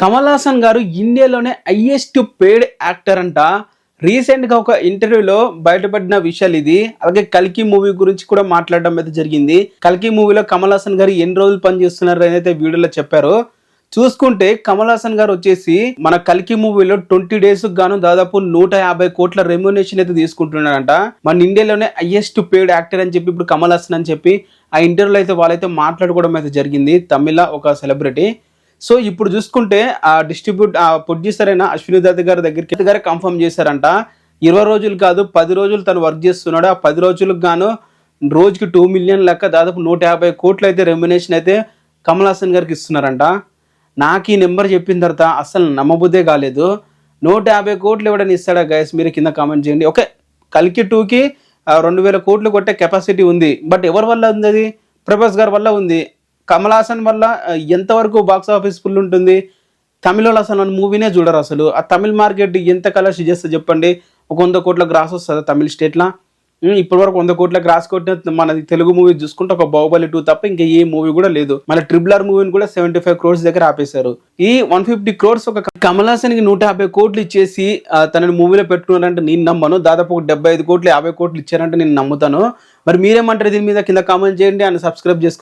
కమల్ హాసన్ గారు ఇండియాలోనే highest paid actor అంట. రీసెంట్ గా ఒక ఇంటర్వ్యూలో బయటపడిన విషయాలు ఇది. అలాగే కల్కి మూవీ గురించి కూడా మాట్లాడడం అయితే జరిగింది. కల్కి మూవీలో కమల్ హాసన్ గారు ఎన్ని రోజులు పనిచేస్తున్నారు అనేది వీడియోలో చెప్పారు. చూసుకుంటే కమల్ హాసన్ గారు వచ్చేసి మన కల్కి మూవీలో 20 days గాను దాదాపు 150 కోట్ల రెమ్యునేషన్ అయితే తీసుకుంటున్నాడంట. మన ఇండియాలోనే హైయెస్ట్ పేడ్ యాక్టర్ అని చెప్పి ఇప్పుడు కమల్ హాసన్ అని చెప్పి ఆ ఇంటర్వ్యూలో అయితే వాళ్ళైతే మాట్లాడుకోవడం అయితే జరిగింది. తమిళ ఒక సెలబ్రిటీ. సో ఇప్పుడు చూసుకుంటే ఆ ప్రొడ్యూసర్ అయిన అశ్విని దత్ గారి దగ్గరికి కన్ఫర్మ్ చేశారంట. 20 రోజులు కాదు 10 రోజులు తను వర్క్ చేస్తున్నాడు. ఆ 10 రోజులకు గాను రోజుకి 2 million లెక్క దాదాపు 150 కోట్లు అయితే రెమ్యునేషన్ అయితే కమల్ హాసన్ గారికి ఇస్తున్నారంట. నాకు ఈ నెంబర్ చెప్పిన తర్వాత అసలు నమ్మబుద్దే కాలేదు. 150 కోట్లు ఎవడని ఇస్తాడా గైస్? మీరు కింద కామెంట్ చేయండి. ఓకే, కల్కి 2కి 2000 కోట్లు కొట్టే కెపాసిటీ ఉంది. బట్ ఎవరి వల్ల ఉంది? అది ప్రభాస్ గారి వల్ల ఉంది. కమల్ హాసన్ వల్ల ఎంతవరకు బాక్స్ ఆఫీస్ ఫుల్ ఉంటుంది? తమిళలో అసలు మూవీనే చూడరు. అసలు ఆ తమిళ మార్కెట్ ఎంత కలర్స్ చేస్తే చెప్పండి. ఒక 100 కోట్ల గ్రాస్ వస్తుందా తమిళ స్టేట్లో? ఇప్పటి వరకు 100 కోట్ల గ్రాస్ కొట్టిన మనది తెలుగు మూవీ చూసుకుంటే ఒక బాహుబలి 2 తప్ప ఇంకా ఏ మూవీ కూడా లేదు. మళ్ళీ RRR మూవీని కూడా 75 crores దగ్గర ఆపేశారు. ఈ 150 crores ఒక కమల్ హాసన్ కి 150 కోట్లు ఇచ్చేసి తనని మూవీలో పెట్టుకున్నారంటే నేను నమ్మను. దాదాపు 75 కోట్లు 50 కోట్లు ఇచ్చారంటే నేను నమ్ముతాను. మరి మీరేమంటారు దీని మీద? కింద కామెంట్ చేయండి అండ్ సబ్స్క్రైబ్ చేసుకోండి.